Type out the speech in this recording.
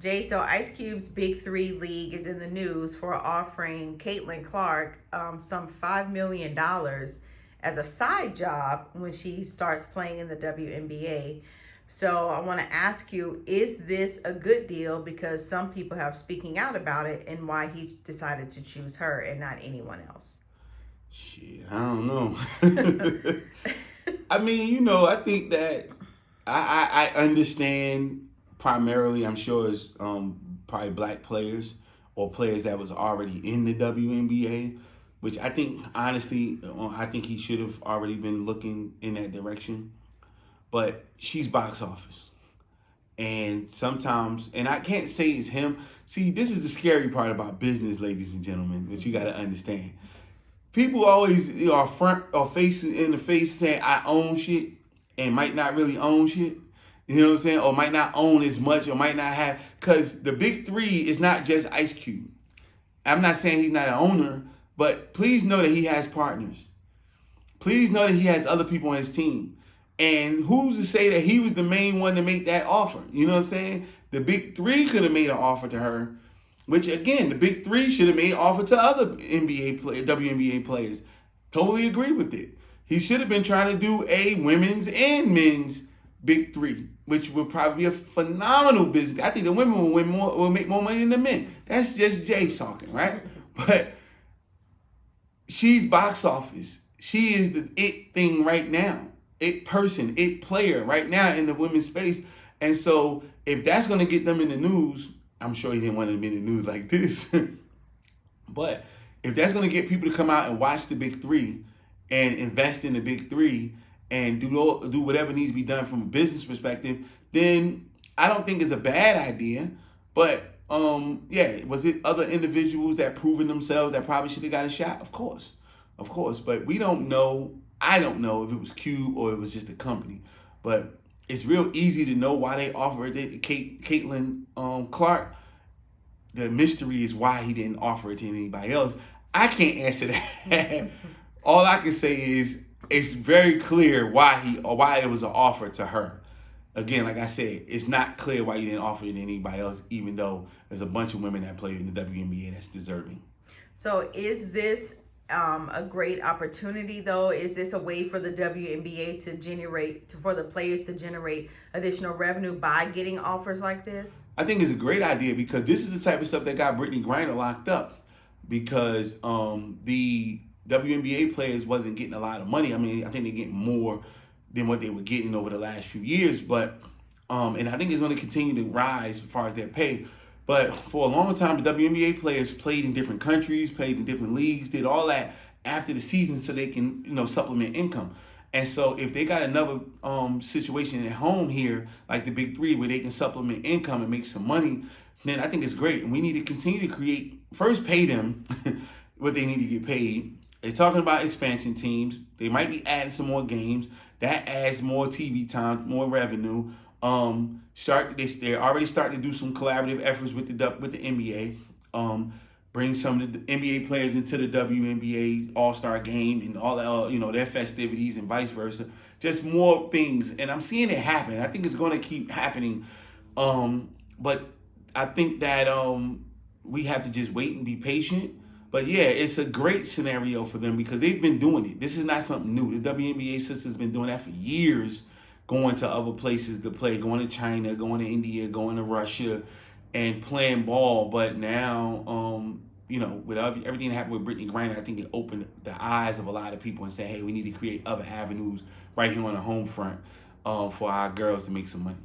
Jay, so Ice Cube's Big 3 league is in the news for offering Caitlyn Clark some $5 million as a side job when she starts playing in the WNBA. So I want to ask you, is this a good deal? Because some people have speaking out about it and why he decided to choose her and not anyone else. Shit, I don't know. I mean, I think that I understand primarily, I'm sure, it's probably black players or players that was already in the WNBA, which I think, honestly, I think he should have already been looking in that direction. But she's box office. And sometimes, and I can't say it's him. See, this is the scary part about business, ladies and gentlemen, that you got to understand. People always are front or face in the face saying, I own shit, and might not really own shit. You know what I'm saying? Or might not own as much, or might not have, because the Big 3 is not just Ice Cube. I'm not saying he's not an owner, but please know that he has partners. Please know that he has other people on his team. And who's to say that he was the main one to make that offer? You know what I'm saying? The Big 3 could have made an offer to her, which again, the Big 3 should have made an offer to other WNBA players. Totally agree with it. He should have been trying to do a women's and men's Big 3, which would probably be a phenomenal business. I think the women will make more money than the men. That's just Jay talking, right? But she's box office. She is the it thing right now. It person, it player right now in the women's space. And so if that's going to get them in the news, I'm sure he didn't want to be in the news like this. But if that's going to get people to come out and watch the Big 3 and invest in the Big 3 and do whatever needs to be done from a business perspective, then I don't think it's a bad idea. But yeah, was it other individuals that proven themselves that probably should have got a shot? Of course. But we don't know. I don't know if it was Cube or it was just a company. But it's real easy to know why they offered it to Caitlyn Clark. The mystery is why he didn't offer it to anybody else. I can't answer that. All I can say is it's very clear why it was an offer to her. Again, like I said, it's not clear why you didn't offer it to anybody else, even though there's a bunch of women that play in the WNBA that's deserving. So is this a great opportunity, though? Is this a way for the WNBA for the players to generate additional revenue by getting offers like this? I think it's a great idea because this is the type of stuff that got Brittany Griner locked up because the WNBA players wasn't getting a lot of money. I mean, I think they're getting more than what they were getting over the last few years, but and I think it's going to continue to rise as far as their pay. But for a long time, the WNBA players played in different countries, played in different leagues, did all that after the season so they can, supplement income. And so if they got another situation at home here, like the Big 3, where they can supplement income and make some money, then I think it's great. And we need to continue to first pay them what they need to get paid. They're talking about expansion teams. They might be adding some more games. That adds more TV time, more revenue. They're already starting to do some collaborative efforts with the NBA. Bring some of the NBA players into the WNBA All-Star game and all their festivities and vice versa. Just more things, and I'm seeing it happen. I think it's going to keep happening. But I think that we have to just wait and be patient. But yeah, it's a great scenario for them because they've been doing it. This is not something new. The WNBA system's been doing that for years. Going to other places to play, going to China, going to India, going to Russia, and playing ball. But now, with everything that happened with Brittany Griner, I think it opened the eyes of a lot of people and said, hey, we need to create other avenues right here on the home front for our girls to make some money.